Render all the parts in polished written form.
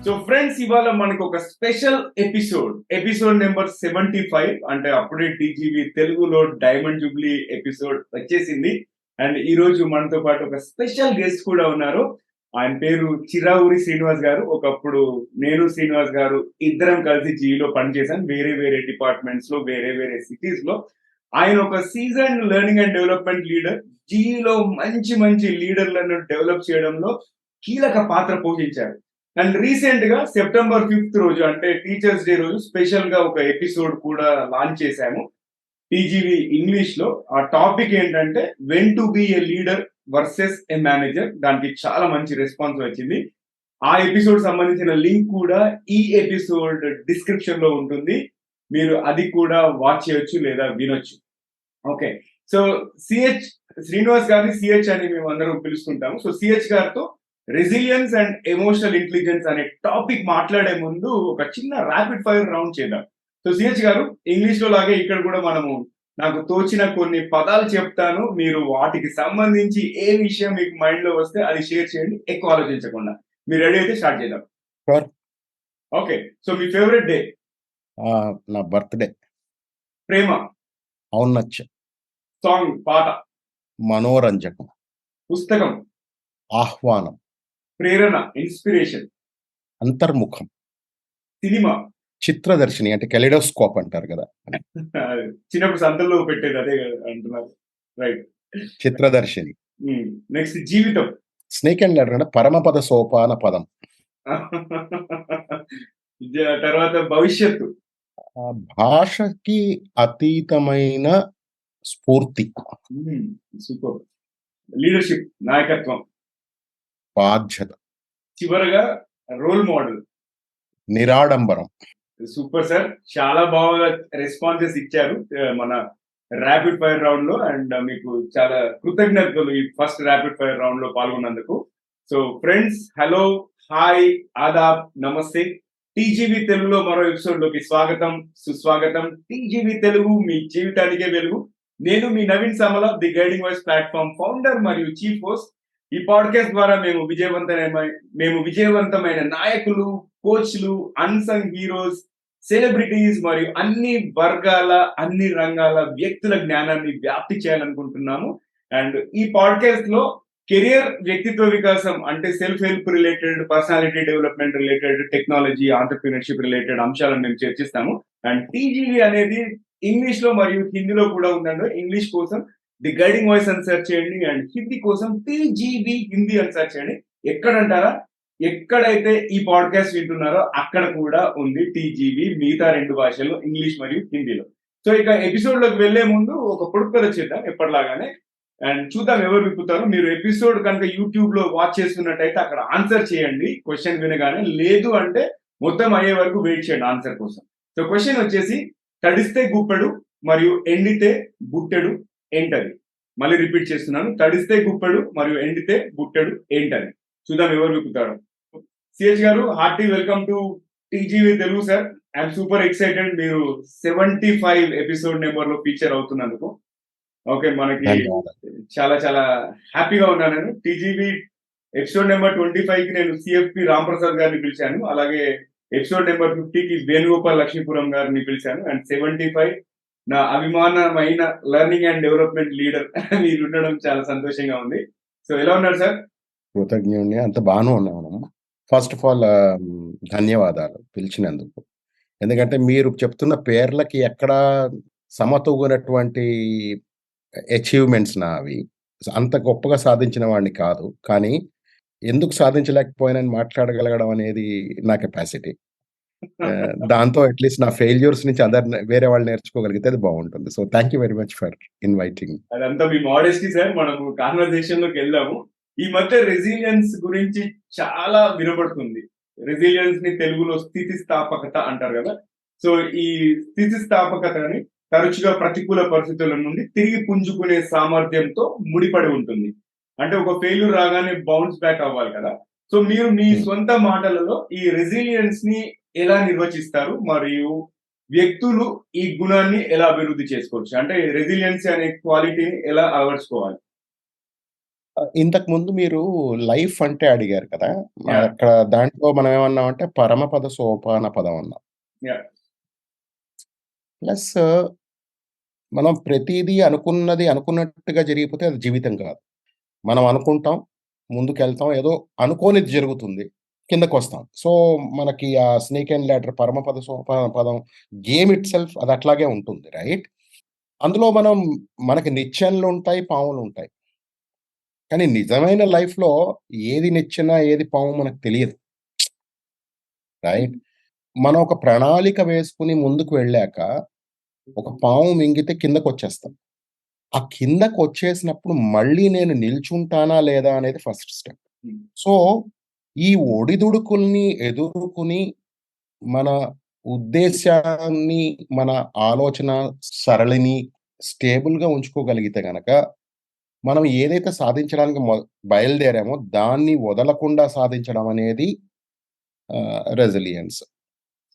So friends, ఇవాళ మనకు ఒక స్పెషల్ ఎపిసోడ్ నెంబర్ 75. అంటే అప్పుడే టీజీవీ తెలుగులో డైమండ్ జూబ్లీ ఎపిసోడ్ వచ్చేసింది. అండ్ ఈ రోజు మనతో పాటు ఒక స్పెషల్ గెస్ట్ కూడా ఉన్నారు. ఆయన పేరు చిరావురి శ్రీనివాస్ గారు. ఒకప్పుడు నేను శ్రీనివాస్ గారు ఇద్దరం కలిసి జీలో పనిచేశాను. వేరే వేరే డిపార్ట్మెంట్స్ లో, వేరే వేరే సిటీస్ లో. ఆయన ఒక season learning and development leader. జీలో మంచి మంచి లీడర్లను డెవలప్ చేయడంలో కీలక పాత్ర పోషించారు. అండ్ రీసెంట్ గా సెప్టెంబర్ 5th రోజు, అంటే టీచర్స్ డే రోజు, స్పెషల్ గా ఒక ఎపిసోడ్ కూడా లాంచ్ చేశాము టీజీవీ ఇంగ్లీష్ లో. ఆ టాపిక్ ఏంటంటే when to be A leader versus A manager. దానికి చాలా మంచి రెస్పాన్స్ వచ్చింది. ఆ ఎపిసోడ్ సంబంధించిన లింక్ కూడా ఈ ఎపిసోడ్ డిస్క్రిప్షన్ లో ఉంటుంది. మీరు అది కూడా వాచ్ చేయొచ్చు లేదా వినొచ్చు. ఓకే, సో సిహెచ్ శ్రీనివాస్ గారిని సిహెచ్ అని మేము అందరం పిలుస్తుంటాము. సో సిహెచ్ గారితో రెసిలియన్స్ అండ్ ఎమోషనల్ ఇంటెలిజెన్స్ అనే టాపిక్ మాట్లాడే ముందు ఒక చిన్న ర్యాపిడ్ ఫైర్ రౌండ్ చేద్దాం. సో సిహెచ్ గారు, ఇంగ్లీష్ లో లాగే ఇక్కడ కూడా మనము నాకు తోచిన కొన్ని పదాలు చెప్తాను, మీరు వాటికి సంబంధించి ఏ విషయం మీకు మైండ్ లో వస్తే అది షేర్ చేయండి, ఎక్కువ ఆలోచించకుండా. మీరు రెడీ అయితే స్టార్ట్ చేద్దాం. ఓకే, సో మీ ఫేవరెట్ డే? నా బర్త్డే. ప్రేమ? ఔన్నత్య. సాంగ్, పాట? మనోరంజకం. పుస్తకం? ఆహ్వానం. ప్రేరణ, ఇన్స్పిరేషన్? అంతర్ముఖం. సినిమా? చిత్రదర్శిని, అంటే కెలిడోస్కోప్ అంటారు కదా. చిన్నప్పుడు సంతల్లో పెట్టేది అదే అంటున్నారు, రైట్? చిత్రదర్శిని. నెక్స్ట్, జీవితం? స్నేక్ అండ్ ల్యాడర్ అంటే పరమపద సోపాన పదం. తర్వాత భవిష్యత్తు? భాషకి అతీతమైన స్ఫూర్తి. సూపర్. లీడర్షిప్, నాయకత్వం? బాధ్యత. చివరగా రోల్ మోడల్? నిరాడంబరం. సూపర్ సార్, చాలా బాగా రెస్పాన్సెస్ ఇచ్చారు మన ర్యాపిడ్ ఫైర్ రౌండ్ లో. అండ్ మీకు చాలా కృతజ్ఞతలు ఈ ఫస్ట్ ర్యాపిడ్ ఫైర్ రౌండ్ లో పాల్గొన్నందుకు. So friends, hello, hi, Aadab, నమస్తే. టీజీవీ తెలుగులో మరో ఎపిసోడ్ లోకి స్వాగతం, సుస్వాగతం. టీజీవీ తెలుగు, మీ జీవితానికే వెలుగు. నేను మీ Naveen Samala, the guiding voice platform founder మరియు చీఫ్ హోస్ట్. ఈ పాడ్కాస్ట్ ద్వారా మేము విజయవంతమైన నాయకులు, కోచ్లు, అన్సంగ్ హీరోస్, సెలబ్రిటీస్ మరియు అన్ని వర్గాల, అన్ని రంగాల వ్యక్తుల జ్ఞానాన్ని వ్యాప్తి చేయాలనుకుంటున్నాము. అండ్ ఈ పాడ్కాస్ట్ లో కెరియర్, వ్యక్తిత్వ వికాసం, అంటే self help related, personality development related, technology, entrepreneurship related అంశాలను మేము చర్చిస్తాము. అండ్ టీజీవీ అనేది ఇంగ్లీష్ లో మరియు హిందీలో కూడా ఉందండి. ఇంగ్లీష్ కోసం ది గైడింగ్ వాయిస్ అని సెర్చ్ చేయండి, అండ్ హిందీ కోసం టీజీవీ హిందీ అని సెర్చ్ చేయండి. ఎక్కడంటారా, ఎక్కడైతే ఈ పాడ్కాస్ట్ వింటున్నారో అక్కడ కూడా ఉంది టీజీవీ, మిగతా 2 భాషలు, ఇంగ్లీష్ మరియు హిందీలో. సో ఇక ఎపిసోడ్ లోకి వెళ్లే ముందు ఒక పొడుపు కథ చేద్దాం ఎప్పటిలాగానే, అండ్ చూద్దాం ఎవరు విప్పుతారు. మీరు ఎపిసోడ్ కనుక యూట్యూబ్ లో వాచ్ చేస్తున్నట్టయితే అక్కడ ఆన్సర్ చేయండి క్వశ్చన్ వినగానే, లేదు అంటే మొత్తం అయ్యే వరకు వెయిట్ చేయండి ఆన్సర్ కోసం. సో క్వశ్చన్ వచ్చేసి, తడిస్తే గుప్పెడు మరియు ఎండితే బుట్టెడు ఏంటది? మళ్ళీ రిపీట్ చేస్తున్నాను, తడిస్తే గుప్పెడు మరియు ఎండితే బుట్టెడు ఏంటది? చూద్దాం ఎవరు విప్పుతారు. సిహెచ్ గారు, hearty welcome to TGV Telugu sir. I'm super excited, మీరు 75 ఎపిసోడ్ నెంబర్ లో ఫీచర్ అవుతున్నందుకు. ఓకే, మనకి చాలా చాలా హ్యాపీగా ఉన్నాను. నేను టీజీవీ ఎపిసోడ్ నెంబర్ 25 కి నేను సిఎఫ్పి రామ్ ప్రసాద్ గారిని పిలిచాను. అలాగే ఎపిసోడ్ నెంబర్ 50కి వేణుగోపాల్ లక్ష్మీపురం గారిని పిలిచాను. అండ్ 75 నా అభిమానమైన లెర్నింగ్ అండ్ డెవలప్మెంట్ లీడర్ మీరు ఉండడం చాలా సంతోషంగా ఉంది. సో ఎలా ఉన్నారు సార్? కృతజ్ఞుని, అంత బాగానే ఉన్నాను. ఫస్ట్ ఆఫ్ ఆల్ ధన్యవాదాలు పిలిచినందుకు. ఎందుకంటే మీరు చెప్తున్న పేర్లకి ఎక్కడ సమతూగినటువంటి అచీవ్మెంట్స్ నావి. అంత గొప్పగా సాధించిన వాడిని కాదు, కానీ ఎందుకు సాధించలేకపోయానని మాట్లాడగలగడం అనేది నా కెపాసిటీ. దాంతో అట్లీస్ట్ నా ఫెయిల్యూర్స్ నుంచి వేరే వాళ్ళు నేర్చుకోగలిగితే అది బాగుంటుంది. So thank you very much for inviting. అదంతా మీ మోడెస్టీ సార్. మనము కాన్వర్సేషన్ లోకి వెళ్దాము. ఈ మధ్య రెసిలియన్స్ గురించి చాలా వినబడుతుంది. రెసిలియన్స్ ని తెలుగులో స్థితిస్థాపకత అంటారు కదా. సో ఈ స్థితిస్థాపకతని తరచుగా ప్రతికూల పరిస్థితుల నుండి తిరిగి పుంజుకునే సామర్థ్యంతో ముడిపడి ఉంటుంది. అంటే ఒక ఫెయిల్యూర్ రాగానే బౌన్స్ బ్యాక్ అవ్వాలి కదా. సో మీరు మీ సొంత మాటలలో ఈ రెసిలియన్స్ ని ఎలా నిర్వచిస్తారు, మరియు వ్యక్తులు ఈ గుణాన్ని ఎలా అభివృద్ధి చేసుకోవచ్చు? అంటే రెసిలియన్స్ అనే క్వాలిటీని ఎలా అలవర్చుకోవాలి? ఇంతకుముందు మీరు లైఫ్ అంటే అడిగారు కదా! యాహ్! అక్కడ దాంట్లో మనం ఏమన్నామంటే పరమపద సోపాన పదం అన్నాం. యాహ్! ప్లస్ మనం ప్రతీదీ అనుకున్నది అనుకున్నట్టుగా జరిగిపోతే అది జీవితం కాదు. మనం అనుకుంటాం, ముందుకెళ్తాం, ఏదో అనుకోనిది జరుగుతుంది. కిందకొస్తాం. సో, మనకి ఆ స్నేక్ అండ్ ల్యాడర్ పరమపద సోపాన పదం గేమ్ ఇట్‌సెల్ఫ్ అది అట్లాగే ఉంటుంది. రైట్? అందులో మనకి నిచ్చెనలుంటాయి, పాములుంటాయి. కానీ నిజమైన లైఫ్‌లో ఏది నిచ్చెన, ఏది పాము మనకు తెలియదు. రైట్? హ్మ్. మనం ఒక ప్రణాళిక వేసుకొని ముందుకు వెళ్ళాక, ఒక పాము మింగితే కిందకొచ్చేస్తాం. ఆ కిందకొచ్చేసినప్పుడు మళ్ళీ నేను నిల్చుంటానా లేదా అనేది ఫస్ట్ స్టెప్. హ్మ్. సో, ఈ ఒడిదుడుకుల్ని ఎదుర్కొని మన ఉద్దేశ్యాన్ని, మన ఆలోచన సరళిని స్టేబుల్‌గా ఉంచుకోగలిగితే గనక, మనం ఏదైతే సాధించడానికి బయలుదేరామో దాన్ని వదలకుండా సాధించడం అనేది రెసిలియన్స్.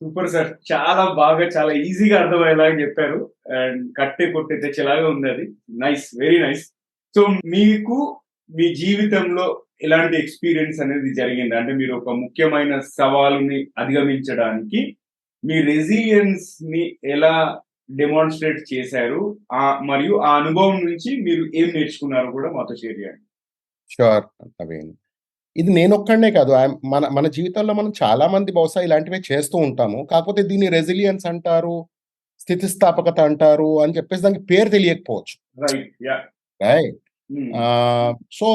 Super sir. చాలా బాగా, చాలా ఈజీగా అర్థమయ్యేలాగా చెప్పారు. అండ్ కట్టే కొట్టే తెచ్చేలాగా ఉంది అది. నైస్. Very nice. సో, మీకు మీ జీవితంలో ఎలాంటి ఎక్స్‌పీరియన్స్ అనేది జరిగిందా? అంటే మీరు ఒక ముఖ్యమైన సవాలుని అధిగమించడానికి మీ రెసిలియన్స్‌ని ఎలా డెమాన్‌స్ట్రేట్ చేశారు? మరియు ఆ అనుభవం నుంచి మీరు ఏం నేర్చుకున్నారో కూడా మాతో షేర్ చేయండి. ష్యూర్ నవీన్. ఇది నేనొక్కడినే కాదు. మన మన జీవితంలో మనం చాలా మంది బహుశా ఇలాంటివే చేస్తూ ఉంటాము. కాకపోతే దీన్ని రెసిలియన్స్ అంటారు, స్థితిస్థాపకత అంటారు అని చెప్పేసి దానికి పేరు తెలియకపోవచ్చు. రైట్. యాహ్! రైట్? హ్మ్. సో,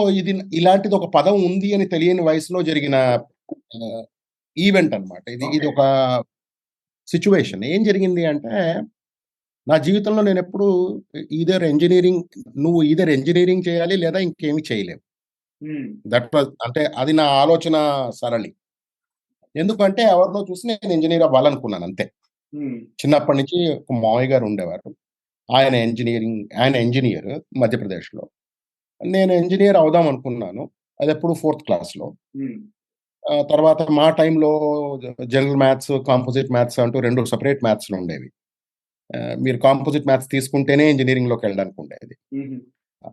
ఇలాంటిది ఒక పదం ఉంది అని తెలియని వయసులో జరిగిన ఆహ్, ఈవెంట్ అన్నమాట. ఇది ఓకే. ఒక సిట్యుయేషన్. ఏం జరిగింది అంటే, నా జీవితంలో నేనెప్పుడూ నువ్వు ఈథర్ ఇంజినీరింగ్ చేయాలి లేదా ఇంకేమి చేయలేవు. హ్మ్. అంటే అది నా ఆలోచన సరళి. ఎందుకంటే ఎవరినో చూసి నేను ఇంజినీర్ అవ్వాలనుకున్నాను అంతే. హ్మ్. చిన్నప్పటి నుంచి ఒక మావయ్య గారు ఉండేవారు. ఆయన ఇంజినీర్ మధ్యప్రదేశ్‌లో. నేను ఇంజినీర్ అవుదాం అనుకున్నాను. అదెప్పుడు ఫోర్త్ క్లాస్‌లో. హ్మ్. తర్వాత మా టైంలో జనరల్ మ్యాథ్స్, కాంపోజిట్ మ్యాథ్స్ అంటూ 2 సెపరేట్ మ్యాథ్స్‌లుండేవి. మీరు కాంపోజిట్ మ్యాథ్స్ తీసుకుంటేనే ఇంజినీరింగ్‌లోకెళ్ళడానికి ఉండేది. హుహు.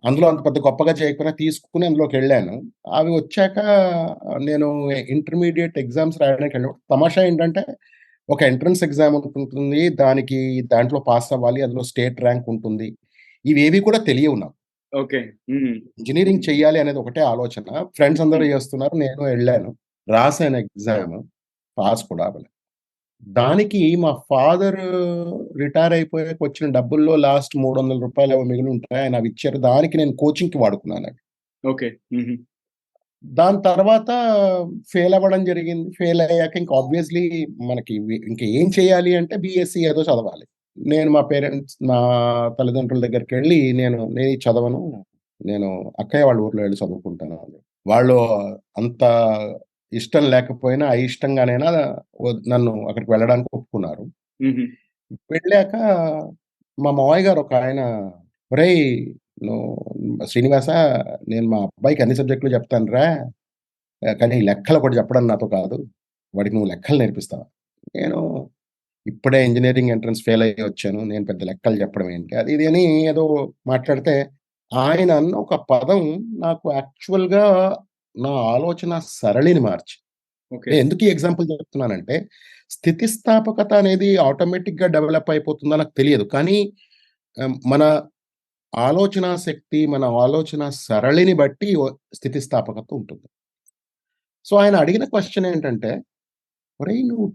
అందులో అంత పెద్ద గొప్పగా చేయకపోయినా తీసుకొని అందులోకెళ్ళాను. అవి వచ్చాక నేను ఇంటర్మీడియేట్ ఎగ్జామ్స్ రాయడానికెళ్ళినప్పుడు తమాషా ఏంటంటే, ఒక ఎంట్రన్స్ ఎగ్జామ్ ఒకటుంటుంది. దాంట్లో పాస్ అవ్వాలి. అందులో స్టేట్ ర్యాంక్ ఉంటుంది. ఇవేవి కూడా తెలియవు నాకు. ఓకే. హ్మ్. ఇంజినీరింగ్ చెయ్యాలి అనేది ఒకటే ఆలోచన. ఫ్రెండ్స్ అందరూ హ్మ్. చేస్తున్నారు. నేను ఎళ్ళాను. రాసాను ఎగ్జామ్. పాస్ కూడా అవ్వలే. దానికి మా ఫాదరు రిటైర్ అయిపోయాక వచ్చిన డబ్బుల్లో లాస్ట్ రూ. 300 ఏవో మిగిలుంటాయి. ఆయన అవిచ్చారు. దానికి నేను కోచింగ్‌కి వాడుకున్నానవి. ఓకే. హుహు. దాని తర్వాత ఫెయిల్ అవ్వడం జరిగింది. ఫెయిల్ అయ్యాక ఇంక ఆబ్వియస్‌లీ మనకి ఇంక ఏం చేయాలి అంటే బీఎస్సీ ఏదో చదవాలి. నేను మా తల్లిదండ్రుల దగ్గరికెళ్ళి నేను ఇది చదవను. నేను అక్కయ్య వాళ్ళ ఊర్లో ఎళ్లి చదువుకుంటాను అని. వాళ్ళు అంత ఇష్టం లేకపోయినా అయిష్టంగానైనా నన్ను అక్కడికి వెళ్ళడానికి ఒప్పుకున్నారు. హుహు. వెళ్ళాక మా మావయ్య గారు ఒకాయన, "ఒరేయ్! నువ్వు శ్రీనివాస నేను మా అబ్బాయికి అన్ని సబ్జెక్టులు చెప్తానురా. కానీ లెక్కలొకటి చెప్పడం నాతో కాదు. వాడికి నువ్వు లెక్కలు నేర్పిస్తావా?" నేను ఇప్పుడే ఇంజినీరింగ్ ఎంట్రన్స్ ఫెయిల్ అయ్యి వచ్చాను. నేను పెద్ద లెక్కలు చెప్పడం ఏంటి? అది ఇది అని ఏదో మాట్లాడితే, ఆయన అన్న ఒక పదం నాకు యాక్చువల్‌గా నా ఆలోచన సరళిని మార్చింది. ఓకే. నేను ఎందుకు ఈ ఎగ్జాంపుల్ చెప్తున్నానంటే, స్థితిస్థాపకత అనేది ఆటోమేటిక్‌గా డెవలప్ అయిపోతుందో నాకు తెలియదు. కానీ మన ఆలోచనా శక్తి, మన ఆలోచన సరళిని బట్టి స్థితిస్థాపకత ఉంటుంది. సో, ఆయన అడిగిన క్వెషన్ ఏంటంటే, "ఒరేయ్! నువ్వు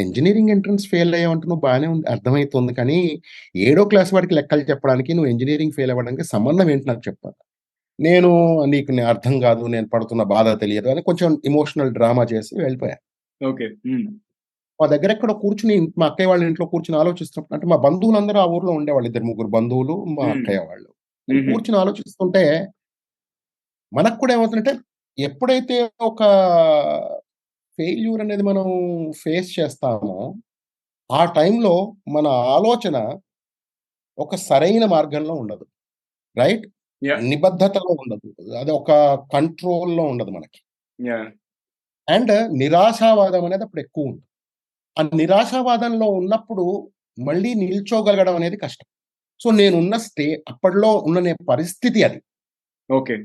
ఇంజినీరింగ్ ఎంట్రన్స్ ఫెయిల్ అయ్యావంటున్నావు బానే ఉంది. అర్థమైతుంది. కానీ, ఏడో క్లాస్ వాడికి లెక్కలు చెప్పడానికి, నువ్వు ఇంజినీరింగ్ ఫెయిల్ అవ్వడానికి సంబంధం ఏంటి నాకు చెప్పు" అన్నా. నేను అర్థం గాదు. నేను పడుతున్న బాధ తెలియదు అని కొంచెం ఎమోషనల్ డ్రామా చేసి వెళ్ళిపోయా. ఓకే. హ్మ్. మా దగ్గరెక్కడో కూర్చొని మా అక్కయ్య వాళ్ళ ఇంట్లో కూర్చొని ఆలోచిస్తున్నప్పుడు అంటే మా బంధువులందరూ ఆ ఊర్లో ఉండేవాళ్ళు. ఇద్దరు, ముగ్గురు బంధువులు, మా హ్మ్. అక్కయ్య వాళ్ళు. నేను హుహు. కూర్చొని ఆలోచిస్తుంటే మనకు కూడా ఏమవుతుందంటే ఎప్పుడైతే ఒక ఫెయిల్యూర్ అనేది మనం ఫేస్ చేస్తామో, ఆ టైంలో మన ఆలోచన ఒక సరైన మార్గంలో ఉండదు. రైట్? యాహ్! నిబద్ధతలో ఉండదు. అది ఒక కంట్రోల్‌లో ఉండదు మనకి. యాహ్! అండ్ నిరాశావాదం అనేది అప్పుడు ఎక్కువుంటుంది. ఆ నిరాశావాదంలో ఉన్నప్పుడు మళ్ళీ నిల్చోగలగడం అనేది కష్టం. సో, నేనున్న అప్పట్లో ఉన్న పరిస్థితి అది. ఓకే.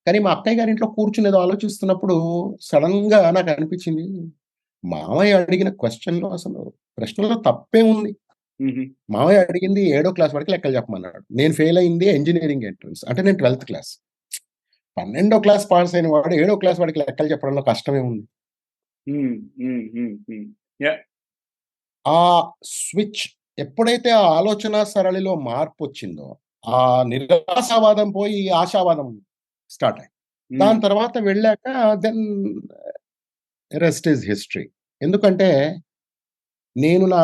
కానీ మా అక్కయ్య గారి ఇంట్లో కూర్చొని ఏదో ఆలోచిస్తున్నప్పుడు సడెన్‌గా నాకనిపించింది, మామయ్య అడిగిన ప్రశ్నలో తప్పేముంది? హుహు. మామయ్య అడిగింది ఏడో క్లాస్ వరకు లెక్కలు చెప్పమన్నాడు. నేను ఫెయిల్ అయింది ఇంజినీరింగ్ ఎంట్రన్స్. అంటే నేను 12థ్ క్లాస్. 12వ క్లాస్ పాస్ అయిన వాడు ఏడో క్లాస్ వాడికి లెక్కలు చెప్పడంలో కష్టమేముంది? హ్మ్. హ్మ్. హ్మ్. హ్మ్. యాహ్! ఆ స్విచ్ ఎప్పుడైతే ఆ ఆలోచన సరళిలో మార్పొచ్చిందో, ఆ నిరాశావాదం పోయి ఆశావాదం స్టార్ట్ అయింది. హ్మ్. దాని తర్వాత వెళ్ళాక దెన్ రెస్ట్ ఈజ్ హిస్టరీ. ఎందుకంటే నేను నా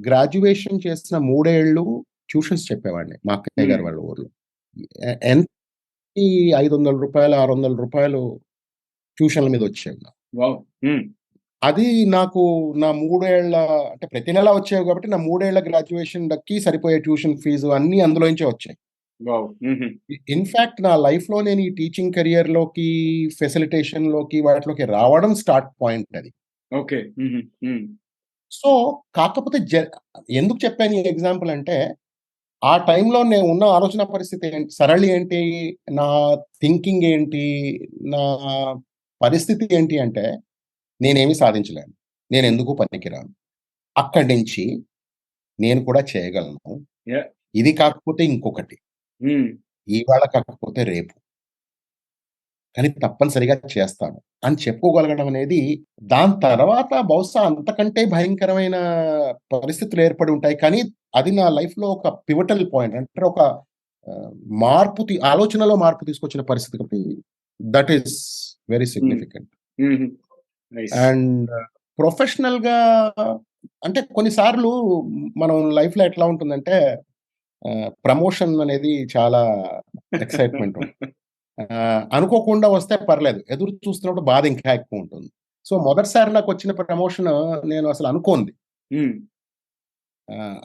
గ్రాడ్యుయేషన్ చేసిన 3 ఏళ్ళు ట్యూషన్స్ చెప్పేవాడిని మా అక్కయ్య హ్మ్. గారి వాళ్ళ ఊర్లో. ఎంతకి రూ. 500, రూ. 600 ట్యూషన్‌ల మీద వచ్చేవి నాకు. వావ్! హ్మ్. అది నాకు నా 3 ఏళ్ల అంటే ప్రతి నెలా వచ్చేవి కాబట్టి నా 3 ఏళ్ల గ్రాడ్యుయేషన్‌కి సరిపోయే ట్యూషన్ ఫీజు అన్నీ అందులోంచే వచ్చాయి. వావ్! హుహు. ఇన్‌ఫాక్ట్ నా లైఫ్‌లో నేను ఈ టీచింగ్ కెరియర్‌లోకి, ఫెసిలిటేషన్‌లోకి వాటిలోకి రావడం స్టార్ట్ పాయింట్ అది. ఓకే. హుహు. హ్మ్. సో, కాకపోతే ఎందుకు చెప్పాను ఈ ఎగ్జాంపుల్ అంటే, ఆ టైంలో నేను ఉన్న ఆలోచన పరిస్థితి సరళి ఏంటి? నా థింకింగ్ ఏంటి? నా పరిస్థితి ఏంటి అంటే, నేనేమి సాధించలేను. నేనెందుకు పనికిరాను. అక్కడి నుంచి నేను కూడా చేయగలను. యాహ్! ఇది కాకపోతే ఇంకొకటి. హ్మ్. ఇవాళ కాకపోతే రేపు. కానీ తప్పనిసరిగా చేస్తాను అని చెప్పుకోగలగడం అనేది, దాని తర్వాత బహుశా అంతకంటే భయంకరమైన పరిస్థితులు ఏర్పడి ఉంటాయి. కానీ అది నా లైఫ్‌లో ఒక పివటల్ పాయింట్. అంటే ఒక ఆహ్, ఆలోచనలో మార్పు తీసుకొచ్చిన పరిస్థితి కాబట్టి దట్ ఈస్ వెరీ హ్మ్. సిగ్నిఫికెంట్. హుహు. నైస్. అండ్ ప్రొఫెషనల్‌గా అంటే కొన్ని సార్లు మనం లైఫ్‌లో ఎట్లా ఉంటుందంటే ప్రమోషన్ అనేది చాలా ఎక్సైట్‌మెంట్ ఉంటుంది. అనుకోకుండా వస్తే పర్లేదు. ఎదురు చూస్తున్నప్పుడు బాధ ఇంకా ఎక్కువుంటుంది. సో, మొదటిసారి నాకొచ్చిన ప్రమోషను నేను అసలు అనుకోనిది. హ్మ్.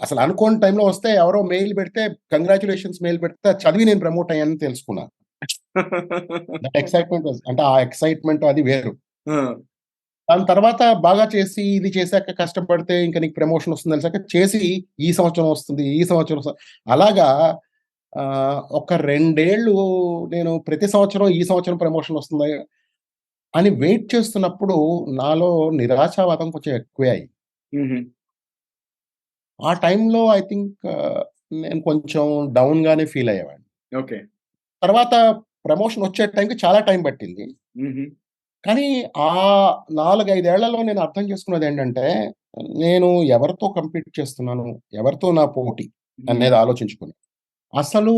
అసలు అనుకోని టైంలో వస్తే ఎవరో మెయిల్ పెడితే కంగ్రాచ్యులేషన్స్ మెయిల్ పెడితే అది చదివి నేను ప్రమోట్ అయ్యానని తెలుసుకున్నాను. దట్ ఎక్సైట్‌మెంట్ అంటే ఆ ఎక్సైట్‌మెంట్ అది వేరు. ఆ! దాని తర్వాత బాగా చేసి ఇది చేశాక కష్టపడితే ఇంక నీకు ప్రమోషన్ వస్తుంది తెలిసాక చేసి ఈ సంవత్సరం వస్తుంది. ఈ సంవత్సరం అలాగా ఒక 2 ఏళ్ళు నేను ప్రతి సంవత్సరం ఈ సంవత్సరం ప్రమోషన్ వస్తుందా అని వెయిట్ చేస్తున్నప్పుడు నాలో నిరాశావాదం కొంచెం ఎక్కువే అయింది. హుహు. ఆ టైంలో ఐ థింక్ నేను కొంచెం డౌన్‌గానే ఫీల్ అయ్యేవాడిని. ఓకే. తర్వాత ప్రమోషన్ వచ్చే టైంకి చాలా టైం పట్టింది. హుహు. కానీ ఆ 4, 5 ఏళ్లలో నేను అర్థం చేసుకున్నదేంటంటే, నేను ఎవరితో కంపీట్ చేస్తున్నాను? ఎవరితో నా పోటీ? హ్మ్. అనేది ఆలోచించుకున్నా. అసలు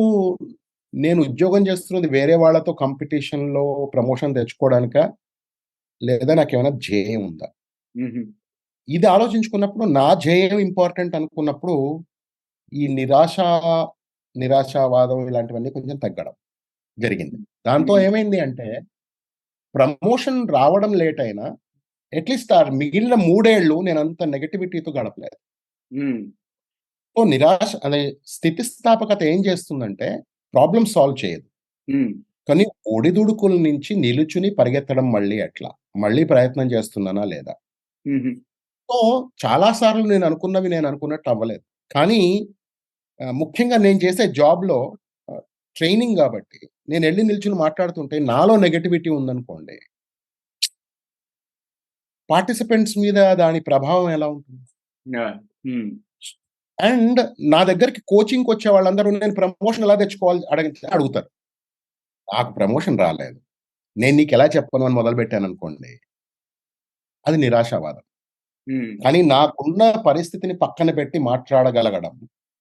నేను ఉద్యోగం చేస్తున్నది వేరే వాళ్ళతో కాంపిటీషన్‌లో ప్రమోషన్ తెచ్చుకోవడానికా? లేదా నాకేమైనా ధ్యేయం ఉందా? హుహు. ఇది ఆలోచించుకున్నప్పుడు నా ధ్యేయం ఇంపార్టెంట్ అనుకున్నప్పుడు, ఈ నిరాశావాదం ఇలాంటివన్నీ కొంచెం తగ్గడం జరిగింది. దాంతో హుహు. ఏమైంది అంటే, ప్రమోషన్ రావడం లేట్ అయినా, అట్‌లీస్ట్ ఆ మిగిలిన 3 ఏళ్ళు నేనంత నెగటివిటీతో గడపలేదు. హ్మ్. సో, నిరాశ అనే స్థితిస్థాపకత ఏం చేస్తుందంటే, ప్రాబ్లమ్ సాల్వ్ చేయదు. హ్మ్. కానీ ఒడిదుడుకుల నుంచి నిలుచుని పరిగెత్తడం మళ్ళీ ఎట్లా? మళ్ళీ ప్రయత్నం చేస్తున్నానా లేదా? హుహు. సో, చాలా సార్లు నేను అనుకున్నట్టు అవ్వలేదు. కానీ ముఖ్యంగా నేను చేసే జాబ్‌లో ట్రైనింగ్ గాబట్టి, నేనెళ్లి నిల్చొని మాట్లాడుతుంటే నాలో నెగటివిటీ ఉందనుకోండి, పార్టిసిపెంట్స్ మీద దాని ప్రభావం ఎలా ఉంటుంది? యాహ్! హ్మ్. అండ్ నా దగ్గరికి కోచింగ్‌కొచ్చే వాళ్ళందరూ నేను ప్రమోషన్ ఎలా తెచ్చుకోవాలి అడుగుతారు. నాకు ప్రమోషన్ రాలేదు. నేను నీకెలా చెప్పను అని మొదలుపెట్టాననుకోండి, అది నిరాశావాదం. హ్మ్. కానీ నాకున్న పరిస్థితిని పక్కన పెట్టి మాట్లాడగలగడం.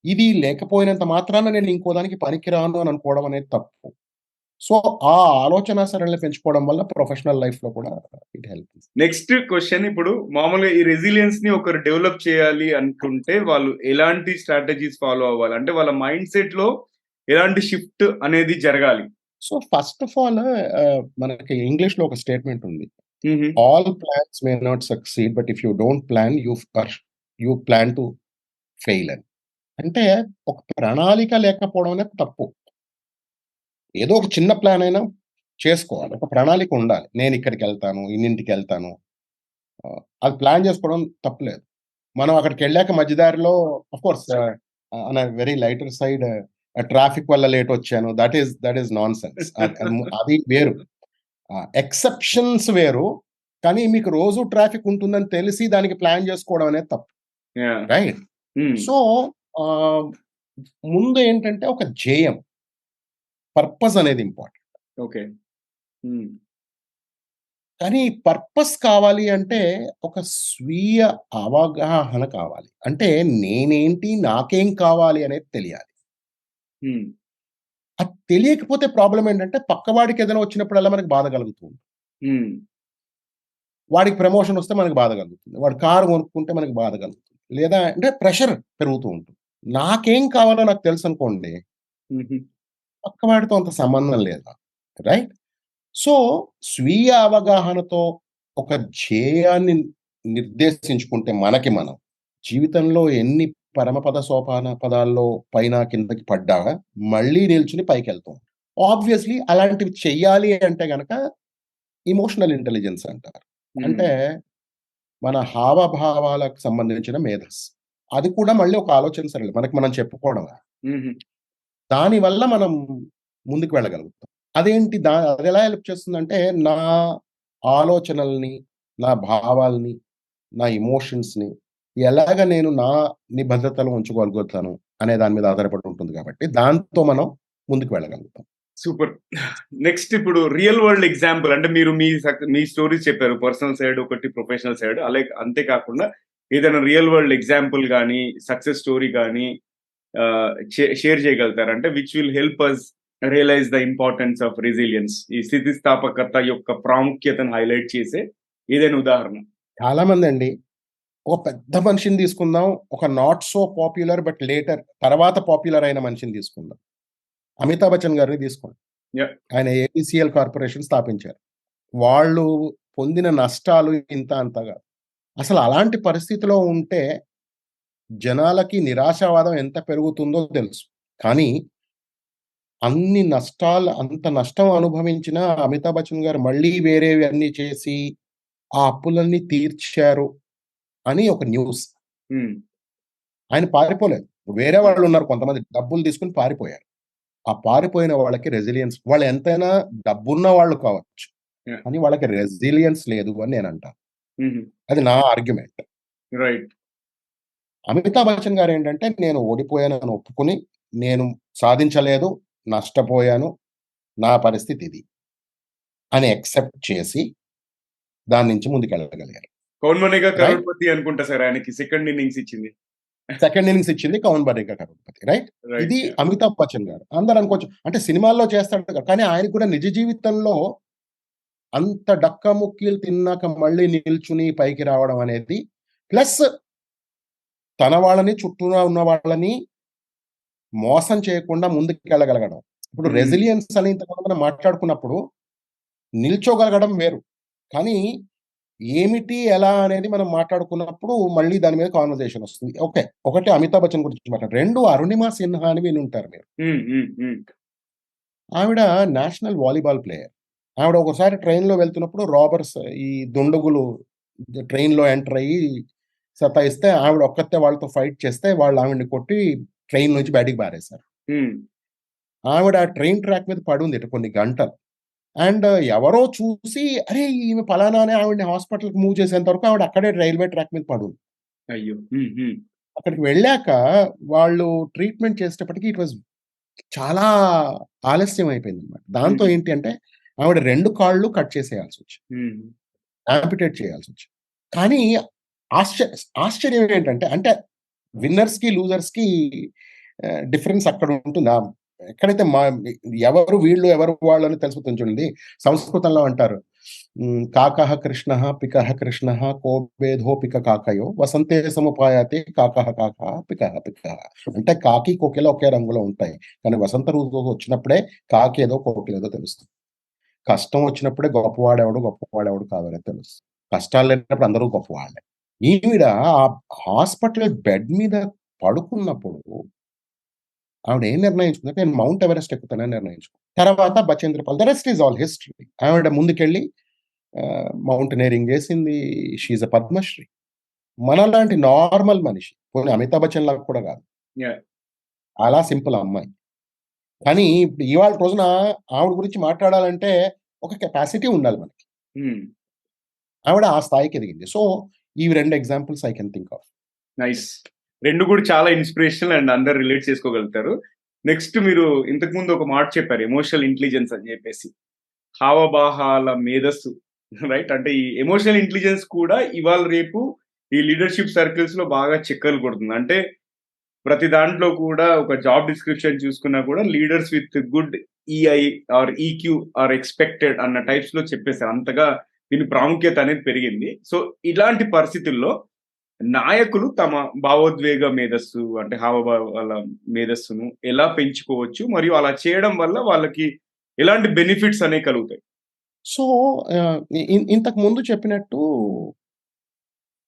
ఇది లేకపోయినంత మాత్రాన నేను ఇంకో దానికి పనికిరాను అని అనుకోవడం అనేది తప్పు. సో, ఆ ఆలోచన సరళిని పెంచుకోవడం వల్ల ప్రొఫెషనల్ లైఫ్‌లో కూడా ఇట్ హెల్ప్స్. నెక్స్ట్ క్వెషన్ ఇప్పుడు మామూలుగా ఈ రెసిలియన్స్‌ని ఒకరు డెవలప్ చేయాలి అనుకుంటే వాళ్ళు ఎలాంటి స్ట్రాటజీస్ ఫాలో అవ్వాలి? అంటే వాళ్ళ మైండ్ సెట్‌లో ఎలాంటి షిఫ్ట్ అనేది జరగాలి? సో, ఫస్ట్ ఆఫ్ ఆల్ మనకి ఇంగ్లీష్‌లో ఒక స్టేట్మెంట్ ఉంది. హుహు. All plans may not succeed but if you don't plan you plan to fail అని. అంటే ఒక ప్రణాళిక లేకపోవడం అనేది తప్పు. ఏదో ఒక చిన్న ప్లాన్ అయినా చేసుకోవాలి. ఒక ప్రణాళిక ఉండాలి. నేనిక్కడికెళ్తాను, ఇన్నింటికెళ్తాను. అది ప్లాన్ చేసుకోవడం తప్పులేదు. మనం అక్కడికెళ్ళాక మధ్య దారిలో of course on a very lighter side traffic వల్ల లేట్ వచ్చాను. That is nonsense. అది వేరు. ఎక్సెప్షన్స్ వేరు. కానీ మీకు రోజు ట్రాఫిక్ ఉంటుందని తెలిసి దానికి ప్లాన్ చేసుకోవడం అనేది తప్పు. యాహ్! రైట్? హ్మ్. సో, ఆహ్, ముందు ఏంటంటే ఒక ధ్యేయం, పర్పస్ అనేది ఇంపార్టెంట్. ఓకే. హ్మ్. కానీ పర్పస్ కావాలి అంటే ఒక స్వీయ అవగాహన కావాలి. అంటే నేనేంటి? నాకేం కావాలి? అనేది తెలియాలి. హ్మ్. అది తెలియకపోతే ప్రాబ్లమ్ ఏంటంటే పక్కవాడికి ఏదైనా వచ్చినప్పుడల్లా మనకు బాధ కలుగుతుంది. హ్మ్. వాడికి ప్రమోషన్ వస్తే మనకు బాధ కలుగుతుంది. వాడు కారు కొనుక్కుంటే మనకు బాధ కలుగుతుంది. లేదా అంటే ప్రెషర్ పెరుగుతూ ఉంటుంది. నాకేం కావాలో నాకు తెలుసనుకోండి, హుహు. పక్కవాడితో అంత సంబంధం లేదు నాకు. రైట్? సో, స్వీయ అవగాహనతో ఒక ధ్యేయాన్ని నిర్దేశించుకుంటే మనకి మనం, జీవితంలో ఎన్ని పరమపద సోపాన పదాల్లో పైన కిందకి పడ్డా మళ్ళీ నిల్చుని పైకెళ్తాం. ఆబ్వియస్‌లీ అలాంటివి చెయ్యాలి అంటే గనక ఎమోషనల్ ఇంటెలిజెన్స్ అంటారు. హ్మ్. అంటే మన హావభావాలకు సంబంధించిన మేధస్సు. అది కూడా మళ్ళీ ఒక ఆలోచన సరళి. మనకి మనం చెప్పుకోవడమే. హుహు. దానివల్ల మనం ముందుకు వెళ్ళగలుగుతాం. అదెలా హెల్ప్ చేస్తుందంటే, నా ఆలోచనల్ని, నా భావాల్ని, నా ఎమోషన్స్‌ని ఎలాగ నేను నా నిబద్ధతలో ఉంచుకోగలుగుతాను అనే దాని మీద ఆధారపడి ఉంటుంది కాబట్టి, దాంతో మనం ముందుకు వెళ్ళగలుగుతాం. సూపర్. నెక్స్ట్ ఇప్పుడు రియల్ వరల్డ్ ఎగ్జాంపుల్ అంటే మీరు మీ స్టోరీస్ చెప్పారు. పర్సనల్ సైడ్ ఒకటి, ప్రొఫెషనల్ సైడ్. అంతే కాకుండా ఏదైనా రియల్ వరల్డ్ ఎగ్జాంపుల్ గాని, సక్సెస్ స్టోరీ గాని షేర్ చేయగలుగుతారా? అంటే which will help us realise the importance of resilience. ఈ స్థితిస్థాపకత యొక్క ప్రాముఖ్యతను హైలైట్ చేసే ఏదైనా ఉదాహరణ? చాలామందండి ఒక పెద్ద మనిషిని తీసుకుందాం. ఒక నాట్ సో పాపులర్ బట్ తర్వాత పాపులర్ అయిన మనిషిని తీసుకుందాం. అమితాబ్ బచ్చన్ గారిని తీసుకోండి. యాహ్! ఆయన ఏపీసీఎల్ కార్పొరేషన్ స్థాపించారు. వాళ్ళు పొందిన నష్టాలు ఇంత అంత గాదు. అసలు అలాంటి పరిస్థితిలో ఉంటే జనాలకి నిరాశావాదం ఎంత పెరుగుతుందో తెలుసు. కానీ అంత నష్టం అనుభవించిన అమితాబ్ బచ్చన్ గారు మళ్ళీ వేరేవన్నీ చేసి ఆ అప్పులన్నీ తీర్చారు అని ఒక న్యూస్. హ్మ్. ఆయన పారిపోలేదు. వేరే వాళ్ళున్నారు కొంతమంది డబ్బులు తీసుకొని పారిపోయారు. ఆ పారిపోయిన వాళ్ళకి రెసిలియన్స్, వాళ్ళు ఎంతైనా డబ్బున్న వాళ్ళు కావచ్చు. యాహ్! కానీ వాళ్ళకి రెసిలియన్స్ లేదు అని నేనంటాను. హుహు. అది నా ఆర్గ్యుమెంట్. రైట్. అమితాబ్ బచ్చన్ గారేంటంటే, నేను ఓడిపోయానని ఒప్పుకొని, నేను సాధించలేదు, నష్టపోయాను, నా పరిస్థితి ఇది అని యాక్సెప్ట్ చేసి, దాని నుంచి ముందుకెళ్ళగలిగారు. 'కౌన్ బనేగా రైట్? కరోడ్‌పతి' అనుకుంటా సార్ ఆయనకి సెకండ్ ఇన్నింగ్స్ ఇచ్చింది. సెకండ్ ఇన్నింగ్స్ ఇచ్చింది 'కౌన్ బనేగా కరోడ్‌పతి' రైట్? రైట్. ఇది యాహ్! అమితాబ్ బచ్చన్ గారు. అందరూ అనుకోవచ్చు అంటే సినిమాల్లో చేస్తాడు కదా! కానీ ఆయనకి కూడా నిజ జీవితంలో అంత డక్కా ముక్కీలు తిన్నాక మళ్ళీ నిల్చుని పైకి రావడం అనేది, ప్లస్ తన వాళ్ళని, చుట్టూరా ఉన్న వాళ్ళని మోసం చేయకుండా ముందుకెళ్ళగలగడం. ఇప్పుడు హ్మ్. రెసిలియన్స్ అని ఇంతకుముందు మనం మాట్లాడుకున్నప్పుడు, నిల్చోగలగడం వేరు. కానీ ఏమిటి, ఎలా అనేది మనం మాట్లాడుకున్నప్పుడు మళ్ళీ దాని మీద కాన్వర్జేషన్ వస్తుంది. ఓకే. ఒకటి అమితాబ్ బచ్చన్ గురించి మాట్లాడు. 2 అరుణిమ సిన్హా అని వినుంటారు మీరు. హ్మ్. హ్మ్. హ్మ్. ఆవిడ నేషనల్ వాలీబాల్ ప్లేయర్. ఆవిడ ఒకసారి ట్రైన్‌లో వెళ్తున్నప్పుడు రాబర్స్, ఈ దుండగులు ట్రైన్‌లో ఎంటర్ అయ్యి సతాయిస్తే ఆవిడ ఒక్కతే వాళ్ళతో ఫైట్ చేస్తే వాళ్ళు ఆవిడని కొట్టి ట్రైన్ నుంచి బయటికి పారేశారు. హ్మ్. ఆవిడ ట్రైన్ ట్రాక్ మీద పడుందిట కొన్ని గంటలు. అండ్ ఎవరో చూసి అరే! ఈమె పలానా అని ఆవిడని హాస్పిటల్‌కి మూవ్ చేసేంత వరకు ఆవిడ అక్కడే రైల్వే ట్రాక్ మీద పడుంది. అయ్యో! హ్మ్. హ్మ్. అక్కడికి వెళ్ళాక వాళ్ళు ట్రీట్‌మెంట్ చేసేటప్పటికి ఇట్ వాస్ చాలా ఆలస్యం అయిపోయిందన్నమాట. దాంతో హ్మ్. ఏంటి అంటే ఆవిడ 2 కాళ్ళు కట్ చేసేయాల్సొచ్చింది. హ్మ్. యాంపిటేట్ చేయాల్సొచ్చింది. కానీ ఆశ్చ ఆశ్చర్యం ఏంటంటే అంటే విన్నర్స్‌కి, లూజర్స్‌కి డిఫరెన్స్ అక్కడ ఉంటుంది. ఎక్కడైతే ఎవరు వీళ్ళు, ఎవరు వాళ్ళు అని తెలిసిపోతుంది చూడండి. సంస్కృతంలో అంటారు. కాకః కృష్ణః, పికః కృష్ణః, కో భేదో పిక కాకయో, వసంతే సముపాయాతే కాకః కాకః, పికః పికః. అంటే కాకి, కోకిల ఒకే రంగులో ఉంటాయి. కానీ వసంత ఋతువు వచ్చినప్పుడే కాకేదో, కోకిలేదో తెలుస్తుంది. కష్టం వచ్చినప్పుడే గొప్పవాడెవడు కాదనేది తెలుస్తుంది. కష్టాలు లేనప్పుడు అందరూ గొప్పవాళ్ళే. ఈవిడ ఆ హాస్పిటల్ బెడ్ మీద పడుకున్నప్పుడు ఆవిడ ఏం నిర్ణయించుకుందంటే, నేను మౌంట్ ఎవరెస్ట్ ఎక్కుతానని నిర్ణయించుకుంది. తర్వాత Bachendri Pal, the rest is all history. ఆవిడ ముందుకెళ్ళి మౌంటైనీరింగ్ చేసింది. She is a Padma Shri. మనలాంటి నార్మల్ మనిషి. పోనీ అమితాబ్ బచ్చన్ లాగా కూడా కాదు. యాహ్! చాలా సింపుల్ అమ్మాయి. కానీ ఇప్పుడు ఇవాళ రోజున ఆవిడ గురించి మాట్లాడాలంటే ఒక కెపాసిటీ ఉండాలి మనకి. హ్మ్. ఆవిడ ఆ స్థాయికి ఎదిగింది. సో, ఇవి 2 examples I can think of. Nice. 2 కూడా చాలా ఇన్‌స్పిరేషనల్ అండ్ అందరూ రిలేట్ చేసుకోగలుగుతారు. నెక్స్ట్ మీరు ఇంతకుముందు ఒక మాట చెప్పారు ఎమోషనల్ ఇంటెలిజెన్స్ అని జెప్పేసి. హావభావాల మేధస్సు రైట్? అంటే ఈ ఎమోషనల్ ఇంటెలిజెన్స్ కూడా ఇవాళ రేపు ఈ లీడర్‌షిప్ సర్కిల్స్‌లో బాగా చెక్కలు కొడుతుంది. అంటే ప్రతి దాంట్లో కూడా ఒక జాబ్ డిస్క్రిప్షన్ చూసుకున్నా కూడా leaders with good EI or EQ are expected అన్న టైప్స్‌లో చెప్పేసారు. అంతగా దీని ప్రాముఖ్యత అనేది పెరిగింది. సో, ఇలాంటి పరిస్థితుల్లో నాయకులు తమ భావోద్వేగ మేధస్సు అంటే హావభావాల మేధస్సును ఎలా పెంచుకోవచ్చు? మరియు అలా చేయడం వల్ల వాళ్ళకి ఎలాంటి బెనిఫిట్స్ అనేవి కలుగుతాయి? సో, ఇంతకు ముందు చెప్పినట్టు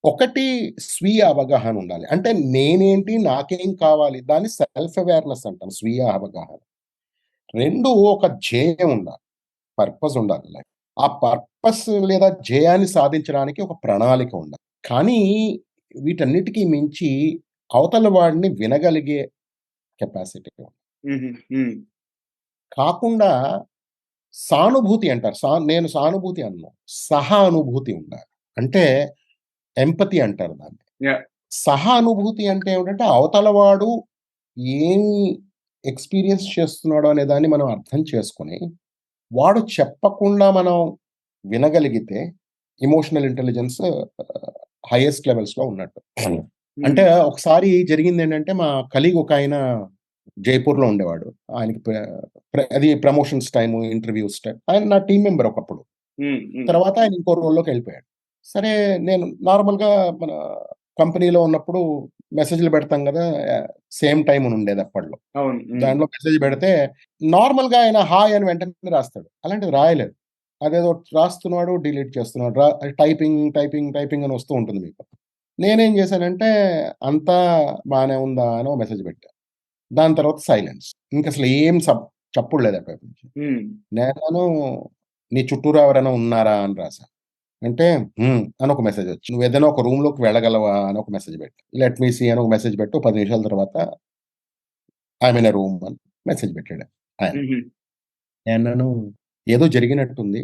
ఒకటి స్వీయ అవగాహన ఉండాలి. అంటే నేనేంటి? నాకేం కావాలి? దాన్ని సెల్ఫ్ అవేర్‌నెస్ అంటాం. స్వీయ అవగాహన. 2 ఒక ధ్యేయం ఉండాలి. పర్పస్ ఉండాలి లైఫ్. ఆ పర్పస్ లేదా ధ్యేయాన్ని సాధించడానికి ఒక ప్రణాళిక ఉండాలి. కానీ వీటన్నిటికి మించి అవతల వాడిని వినగలిగే కెపాసిటీ ఉండాలి. హుహు. హ్మ్. కాకుండా సానుభూతి అంటారు. నేను సానుభూతి అనను. సహానుభూతి ఉండాలి. అంటే ఎంపతి అంటారు దాన్ని. యాహ్! సహానుభూతి అంటే ఏమిటంటే అవతల వాడు ఏమి ఎక్స్‌పీరియన్స్ చేస్తున్నాడో అనే దాన్ని మనం అర్థం చేసుకొని, వాడు చెప్పకుండా మనం వినగలిగితే ఎమోషనల్ ఇంటెలిజెన్స్ హైయెస్ట్ లెవెల్స్‌లో ఉన్నట్టు. అంటే హ్మ్. ఒకసారి జరిగిందేంటంటే మా కలీగ్ ఒకాయన జైపూర్‌లో ఉండేవాడు. ఆయనకి అది ప్రమోషన్స్ టైము, ఇంటర్‌వ్యూస్ టైమ్. ఆయన నా టీమ్ మెంబర్ ఒకప్పుడు. హ్మ్. హ్మ్. తర్వాత ఆయన ఇంకో రోల్‌లోకెళ్ళిపోయాడు. సరే నేను నార్మల్‌గా మన కంపెనీలో ఉన్నప్పుడు మెసేజ్‌లు పెడతాం గదా! సేమ్ టైమ్ అని ఉండేది అప్పట్లో. అవును. హ్మ్. దాంట్లో మెసేజ్ పెడితే నార్మల్‌గా ఆయన హాయ్ అని వెంటనే రాస్తాడు. అలాంటిది రాయలేదు. అదేదో రాస్తున్నాడు, డిలీట్ చేస్తున్నాడు. టైపింగ్, టైపింగ్, టైపింగ్ అని వస్తూ ఉంటుంది మీకు. నేనేం చేశానంటే అంతా బానే ఉందా అని ఒక మెసేజ్ పెట్టా. దాని తర్వాత సైలెన్స్. ఇంకసలు ఏం చప్పుడు లేదు అటువైపు నుంచి. హ్మ్. నేనను నీ చుట్టూరా ఎవరైనా ఉన్నారా అని రాసా. అంటే అని ఒక మెసేజొచ్చింది. "నువ్వేదైనా ఒక రూమ్‌లోకి వెళ్ళగలవా?" అని ఒక మెసేజ్ పెట్టా. లెట్ మీ సీ అని ఒక మెసేజ్ పెట్టి, ఓ 10 నిమిషాల తర్వాత ఐయామ్ ఇన్ ఎ రూమ్ అని మెసేజ్ పెట్టాడు ఆయన. హుహు. నేనన్నాను, "ఏదో జరిగినట్టుంది.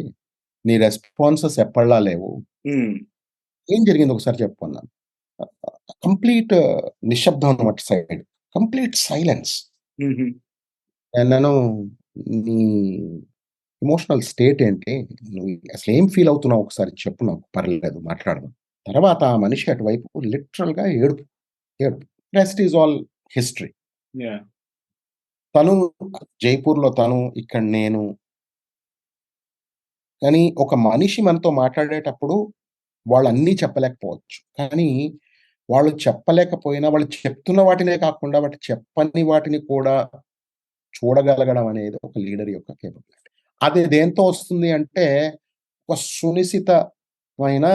నీ రెస్పాన్సెస్ ఎప్పటిలా లేవు. హ్మ్. ఏం జరిగింది ఒకసారి చెప్పు" అన్నాను. కంప్లీట్ నిశ్శబ్దం అన్నమాట సైడ్. Complete silence. హుహు. నేనన్నాను, "నీ ఎమోషనల్ స్టేట్ ఏంటి? నువ్వు అసలేం ఫీల్ అవుతున్నావు ఒకసారి చెప్పు నాకు. పర్లేదు మాట్లాడదాం." తర్వాత ఆ మనిషి అటువైపు లిటరల్‌గా ఏడుపు. ఏడుపు. Rest is all history. Yeah! తను జైపూర్‌లో తను, ఇక్కడ నేను. కానీ ఒక మనిషి మనతో మాట్లాడేటప్పుడు వాళ్ళన్నీ చెప్పలేకపోవచ్చు. కానీ వాళ్ళు చెప్పలేకపోయినా వాళ్ళు చెప్తున్న వాటినే కాకుండా వాటి చెప్పని వాటిని కూడా చూడగలగడం అనేది ఒక లీడర్ యొక్క కేపబిలిటీ. అది దేనితో వస్తుంది అంటే ఒక సునిశితమైన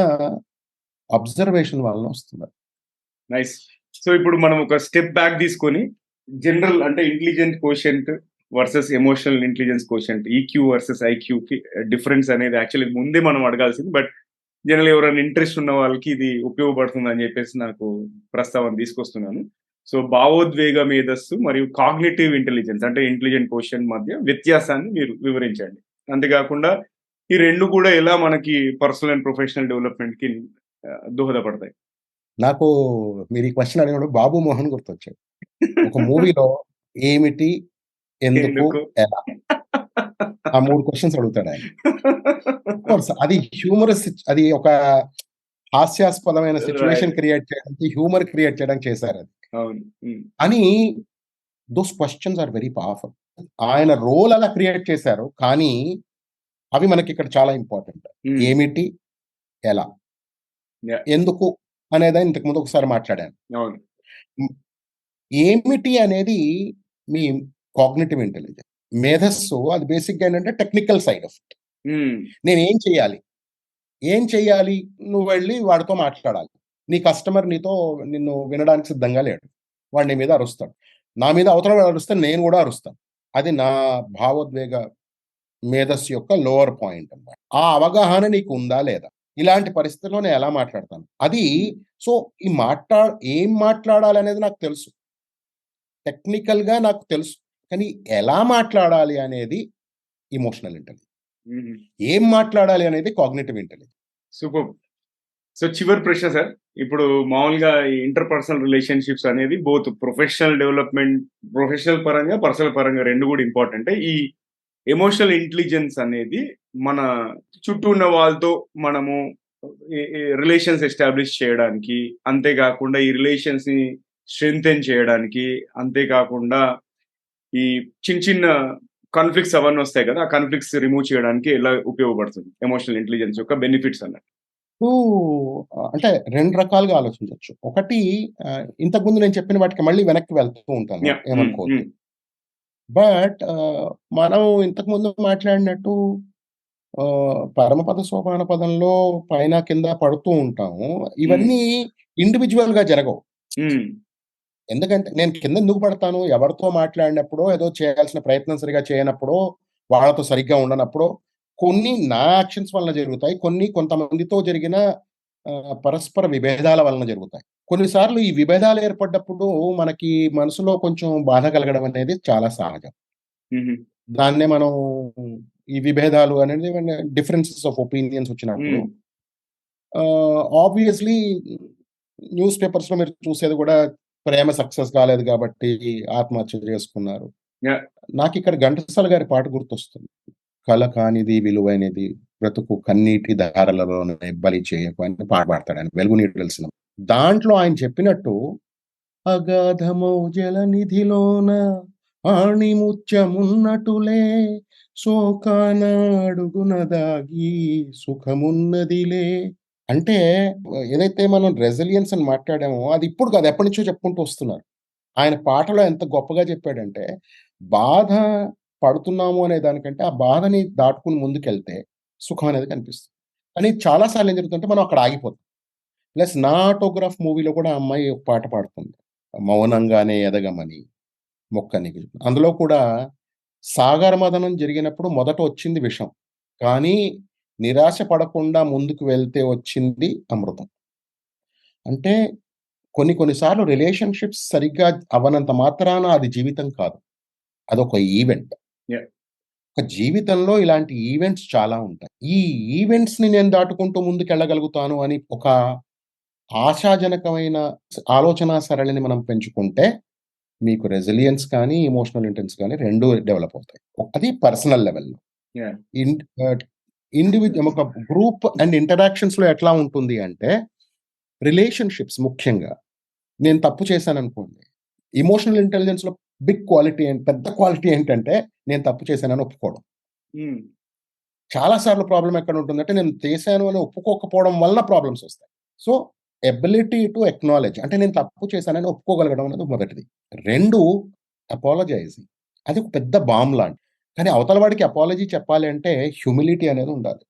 అబ్జర్వేషన్ వలన వస్తుంది. నైస్. సో, ఇప్పుడు మనం ఒక స్టెప్ బ్యాక్ తీసుకొని జనరల్ అంటే intelligent quotient versus emotional intelligence quotient EQ versus ఐక్యూకి డిఫరెన్స్ అనేది యాక్చువల్లీ ముందే మనం అడగాల్సింది. బట్ జనరల్ ఎవరైనా ఇంట్రెస్ట్ ఉన్న వాళ్ళకి ఇది ఉపయోగపడుతుందని చెప్పేసి నాకు ప్రస్తావన తీసుకొస్తున్నాను. సో, భావోద్వేగ మేధస్సు మరియు కాగ్నిటివ్ ఇంటెలిజెన్స్ అంటే ఇంటెలిజెంట్ కోషెంట్ మధ్య వ్యత్యాసాన్ని మీరు వివరించండి. అంతేకాకుండా ఈ 2 కూడా ఎలా మనకి పర్సనల్ అండ్ ప్రొఫెషనల్ డెవలప్‌మెంట్‌కి దోహదపడతాయి? నాకు మీరు ఈ క్వెషన్ అడిగినప్పుడు 'బాబు మోహన్' గుర్తొచ్చాడు. ఒక మూవీలో ఏమిటి? ఎందుకు? ఎందుకు? ఎలా? ఆ 3 క్వెషన్స్ అడుగుతాడాయన. అఫ్‌కోర్స్ అది హ్యూమరస్ అది ఒక హాస్యాస్పదమైన రైట్. సిట్యుయేషన్ క్రియేట్ చేయడానికి, హ్యూమర్ క్రియేట్ చేయడానికి చేశారది. అవును. హ్మ్. కానీ those questions are very powerful. ఆయన రోల్ అలా క్రియేట్ చేశారు. కానీ అవి మనకిక్కడ చాలా ఇంపార్టెంట్. హ్మ్. ఏమిటి? ఎలా? యాహ్! ఎందుకు? అనేదాన్ని ఇంతకు ముందు ఒకసారి మాట్లాడాను. అవును. హ్మ్. ఏమిటి అనేది మీ కాగ్నిటివ్ ఇంటెలిజెన్స్. మేధస్సు అది బేసిక్‌గా ఏంటంటే టెక్నికల్ సైడ్ ఆఫ్ ఇట్. హ్మ్. నేనేం చేయాలి? ఏం చెయ్యాలి? నువ్వెళ్ళి వాడితో మాట్లాడాలి. నీ కస్టమర్ నిన్ను వినడానికి సిద్ధంగా లేడు. వాడు నీ మీద అరుస్తాడు. నా మీద అవతల వాడు అరుస్తే నేను గూడా అరుస్తాను. అది నా భావోద్వేగ మేధస్సు యొక్క లోవర్ పాయింట్ అన్నమాట. ఆ అవగాహన నీకుందా లేదా? ఇలాంటి పరిస్థితుల్లో నేను ఎలా మాట్లాడతాను? అది హ్మ్. సో, ఏం మాట్లాడాలనేది నాకు తెలుసు. టెక్నికల్‌గా నాకు తెలుసు. కానీ ఎలా మాట్లాడాలి అనేది ఎమోషనల్ ఇంటెలిజెన్స్. హుహు. ఏం మాట్లాడాలి అనేది కాగ్నిటివ్ ఇంటెలిజెన్స్. సూపర్బ్. సో చివరి ప్రశ్న సార్. ఇప్పుడు మామూలుగా ఈ ఇంటర్‌పర్సనల్ రిలేషన్‌షిప్స్ అనేది బోత్ ప్రొఫెషనల్ డెవలప్‌మెంట్, ప్రొఫెషనల్ పరంగా, పర్సనల్ పరంగా 2 గూడా ఇంపార్టెంటే. ఈ ఎమోషనల్ ఇంటెలిజెన్స్ అనేది మన చుట్టూ ఉన్న వాళ్ళతో మనము ఈ రిలేషన్స్ ఎస్టాబ్లిష్ చేయడానికి, అంతేగాకుండా ఈ రిలేషన్స్‌ని స్ట్రెంథెన్ చేయడానికి, అంతేకాకుండా ఈ చిన్న కాన్‌ఫ్లిక్ట్స్ అవన్నీ వస్తాయి కదా! ఆ కాన్‌ఫ్లిక్ట్స్ రిమూవ్ చేయడానికి ఎలా ఉపయోగపడుతుంది ఎమోషనల్ ఇంటెలిజెన్స్ యొక్క బెనిఫిట్స్ అన్నట్టు? ఇప్పుడు అంటే 2 రకాలుగా ఆలోచించొచ్చు. ఒకటి ఇంతకుముందు నేను చెప్పిన వాటికి మళ్ళీ వెనక్కి వెళ్తూ ఉంటాను. యాహ్! హ్మ్. ఏమనుకోవద్దు. హ్మ్. బట్ మనం ఇంతకుముందు మాట్లాడినట్టు పరమపద సోపాన పదంలో పైన కింద పడుతూ ఉంటాము. హ్మ్. ఇవన్నీ ఇండివిడ్యువల్‌గా జరగవు. హ్మ్. ఎందుకంటే నేను కింద ఎందుకు పడతాను? ఎవరితో మాట్లాడినప్పుడో, ఏదో చేయాల్సిన ప్రయత్నం సరిగ్గా చేయనప్పుడో, వాళ్ళతో సరిగ్గా ఉండనప్పుడో, కొన్ని నా యాక్షన్స్ వలన జరుగుతాయి. కొన్ని కొంతమందితో జరిగిన పరస్పర విభేదాల వలన జరుగుతాయి. కొన్నిసార్లు ఈ విభేదాలు ఏర్పడ్డప్పుడు మనకి మనసులో కొంచెం బాధ కలగడం అనేది చాలా సహజం. హుహు. దాన్నే మనం ఈ విభేదాలు అనేది డిఫరెన్సెస్ ఆఫ్ ఒపీనియన్స్ వచ్చినప్పుడు హ్మ్. ఆబ్వియస్‌లీ న్యూస్ పేపర్స్‌లో మీరు చూసేది గూడా ప్రేమ సక్సెస్ కాలేదు గాబట్టి ఆత్మహత్య చేసుకున్నారు. యాహ్! నాకిక్కడ ఘంటసాల గారి పాట గుర్తొస్తుంది. కల కానిది విలువైనది బ్రతుకు కన్నీటి ధారలలోనే బలి చేయకు అని పాట పాడతాడాయన 'వెలుగు నీడల' సినిమా. దాంట్లో ఆయన చెప్పినట్టు అగాధమౌ జలనిధిలోన ఆణిముత్యమున్నటులే శోకాన అడుగున దాగి సుఖమున్నదిలే. అంటే ఏదైతే మనం రెసిలియన్స్ అని మాట్లాడామో అది ఇప్పుడు కాదు ఎప్పటినుంచో చెప్పుకుంటూ వస్తున్నారు. ఆయన పాటలో ఎంత గొప్పగా చెప్పాడంటే, బాధ పడుతున్నాము అనే దానికంటే, ఆ బాధని దాటుకొని ముందుకెళ్తే సుఖం అనేది కనిపిస్తుంది. కానీ చాలా సార్లు ఏం జరుగుతుందంటే మనం అక్కడ ఆగిపోతాం. ప్లస్ 'నా ఆటోగ్రాఫ్' మూవీలో కూడా ఆ అమ్మాయి ఒక పాట పాడుతుంది. మౌనంగానే ఎదగమని మొక్కనికి. అందులో కూడా సాగర మథనం జరిగినప్పుడు మొదట వచ్చింది విషం. కానీ నిరాశ పడకుండా ముందుకు వెళ్తే వచ్చింది అమృతం. అంటే కొన్ని కొన్ని సార్లు రిలేషన్‌షిప్స్ సరిగ్గా అవ్వనంత మాత్రాన అది జీవితం కాదు. అదొక ఈవెంట్. యాహ్! ఒక జీవితంలో ఇలాంటి ఈవెంట్స్ చాలా ఉంటాయి. ఈ ఈవెంట్స్‌ని నేను దాటుకుంటూ ముందుకెళ్ళగలుగుతాను అని ఒక ఆశాజనకమైన ఆలోచనా సరళిని మనం పెంచుకుంటే, మీకు రెసిలియన్స్ కానీ, ఎమోషనల్ ఇంటెలిజెన్స్ కానీ 2 డెవలప్ అవుతాయి. అది పర్సనల్ లెవెల్‌లో. యాహ్! ఇండ్ ఆహ్, ఒక గ్రూప్ అండ్ ఇంటరాక్షన్స్‌లో ఎట్లా ఉంటుంది అంటే, రిలేషన్‌షిప్స్ ముఖ్యంగా నేను తప్పు చేశాననుకోండి. ఎమోషనల్ ఇంటెలిజెన్స్‌లో పెద్ద క్వాలిటీ ఏంటంటే, నేను తప్పు చేశానని ఒప్పుకోవడం. హ్మ్. చాలా సార్లు ప్రాబ్లమ్ ఎక్కడుంటుందంటే, నేను చేశాను అని ఒప్పుకోకపోవడం వలన ప్రాబ్లమ్స్ ఒస్తాయి. సో, ఎబిలిటీ టు అక్నాలెడ్జ్ అంటే నేను తప్పు చేశానని ఒప్పుకోగలగడం అనేది మొదటిది. 2 అపాలజైజింగ్. అది ఒక పెద్ద బాంబ్ లాంటిది. కానీ అవతల వాడికి అపాలజీ చెప్పాలి అంటే హ్యూమిలిటీ అనేది ఉండాలి.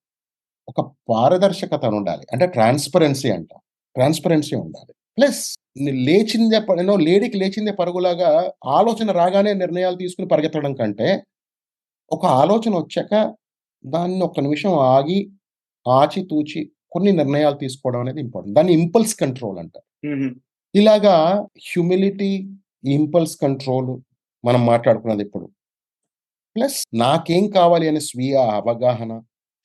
ఒక పారదర్శకత ఉండాలి. అంటే ట్రాన్స్‌పరెన్సీ అంటాం. ట్రాన్స్‌పరెన్సీ ఉండాలి. ప్లస్ లేడీకి లేచిందే పరుగులాగా ఆలోచన రాగానే నిర్ణయాలు తీసుకొని పరిగెత్తడం కంటే, ఒక ఆలోచన ఒచ్చాక దాన్ని ఒక్క నిమిషం ఆగి, ఆచితూచి కొన్ని నిర్ణయాలు తీసుకోవడం అనేది ఇంపార్టెంట్. దాన్ని ఇంపల్స్ కంట్రోల్ అంటారు. హుహు. ఇలాగా హ్యూమిలిటీ, ఇంపల్స్ కంట్రోల్ మనం మాట్లాడుకున్నదిప్పుడు. ప్లస్ నాకేం కావాలి అనే స్వీయ అవగాహన,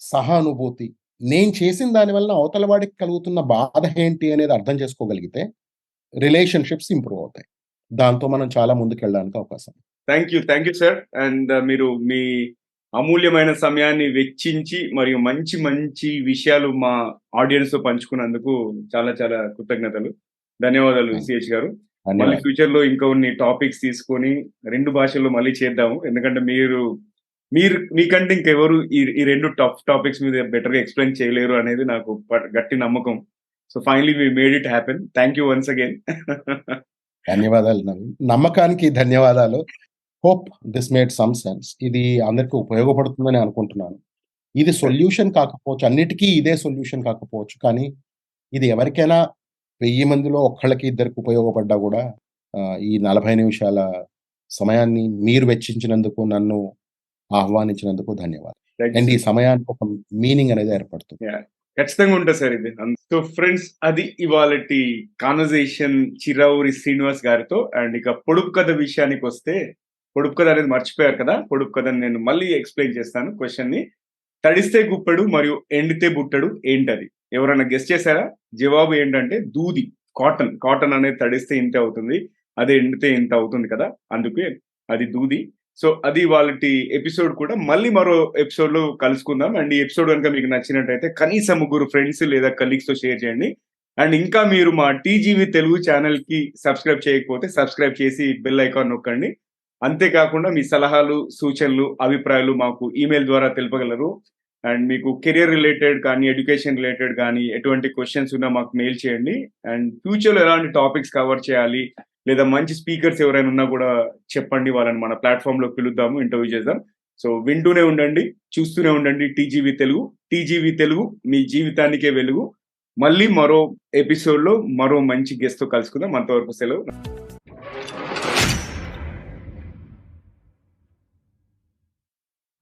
సహానుభూతి, నేను చేసిన దాని వలన అవతల వాడికి కలుగుతున్న బాధ ఏంటి అనేది అర్థం చేసుకోగలిగితే రిలేషన్‌షిప్స్ ఇంప్రూవ్ అవుతాయి. దాంతో మనం చాలా ముందుకెళ్ళడానికి అవకాశం. Thank you sir. అండ్ మీరు మీ అమూల్యమైన సమయాన్ని వెచ్చించి మరియు మంచి విషయాలు మా ఆడియన్స్‌తో పంచుకున్నందుకు చాలా కృతజ్ఞతలు. ధన్యవాదాలు థాంక్ సీహెచ్ గారు. మళ్ళీ ధన్యవాదాలు. ఫ్యూచర్‌లో ఇంకొన్ని టాపిక్స్ తీసుకొని 2 భాషల్లో మళ్ళీ చేద్దాము. ఎందుకంటే మీరు మీరు మీకంటే ఇంకెవరు ఈ 2 టఫ్ టాపిక్స్ మీద బెటర్‌గా ఎక్స్‌ప్లెయిన్ చేయలేరు అనేది నాకు గట్టి నమ్మకం. So finally we made it happen. Thank you once again. ధన్యవాదాలు నవీన్. నమ్మకానికి ధన్యవాదాలు. Hope this made some sense. ఇది అందరికి ఉపయోగపడుతుందని అనుకుంటున్నాను. ఇది సొల్యూషన్ కాకపోవచ్చు. అన్నిటికి ఇదే సొల్యూషన్ కాకపోవచ్చు. కానీ ఇది ఎవరికైనా 1000 మందిలో ఒక్కళ్ళకి, ఇద్దరికి ఉపయోగపడ్డా గూడా ఈ 40 నిమిషాల సమయాన్ని మీరు వెచ్చించినందుకు, నన్ను ఆహ్వానించినందుకు ధన్యవాదాలు. థాంక్ యూ అండ్ ఈ సార్. సమయానికి ఒక మీనింగ్ అనేది ఏర్పడుతుంది. యాహ్! ఖచ్చితంగా ఉంటది సార్ ఇది. సో ఫ్రెండ్స్, అది ఇవాళటి కాన్వర్జేషన్ చిరౌరి శ్రీనివాస్ గారితో. అండ్ ఇక పొడుపు కథ విషయానికొస్తే పొడుపు కథ అనేది మర్చిపోయారు కదా. పొడుపు కథని నేను మళ్ళీ ఎక్స్ప్లెయిన్ చేస్తాను క్వశ్చన్ ని. తడిస్తే గుప్పెడు మరియు ఎండితే బుట్టడు ఏంటది? ఎవరైనా గెస్ చేశారా? జవాబు ఏంటంటే దూది. కాటన్. కాటన్ అనేది తడిస్తే ఇంతే అవుతుంది. అదే ఎండితే ఇంత అవుతుంది కదా. అందుకే అది దూది. సో అది వాళ్ళటి ఎపిసోడ్ కూడా. మళ్ళీ మరో ఎపిసోడ్ లో కలుసుకుందాం. అండ్ ఈ ఎపిసోడ్ కనుక మీకు నచ్చినట్టయితే కనీసం ముగ్గురు ఫ్రెండ్స్ లేదా కలీగ్స్ తో షేర్ చేయండి. అండ్ ఇంకా మీరు మా టీజీవీ తెలుగు ఛానల్ కి సబ్స్క్రైబ్ చేయకపోతే సబ్స్క్రైబ్ చేసి బెల్ ఐకాన్ నొక్కండి. అంతేకాకుండా మీ సలహాలు, సూచనలు, అభిప్రాయాలు మాకు ఈమెయిల్ ద్వారా తెలుపగలరు. అండ్ మీకు కెరియర్ రిలేటెడ్ కానీ, ఎడ్యుకేషన్ రిలేటెడ్ కానీ ఎటువంటి క్వెషన్స్ ఉన్నా మాకు మెయిల్ చేయండి. అండ్ ఫ్యూచర్‌లో ఎలాంటి టాపిక్స్ కవర్ చేయాలి, లేదా మంచి స్పీకర్స్ ఎవరైనా ఉన్నా కూడా చెప్పండి. వాళ్ళని మన ప్లాట్‌ఫార్మ్‌లోకి పిలుద్దాము, ఇంటర్వ్యూ చేద్దాం. సో వింటూనే ఉండండి, చూస్తూనే ఉండండి టీజీవీ తెలుగు. టీజీవీ తెలుగు మీ జీవితానికే వెలుగు. మళ్ళీ మరో ఎపిసోడ్‌లో మరో మంచి గెస్ట్‌తో కలుసుకుందాం. అంతవరకు సెలవు.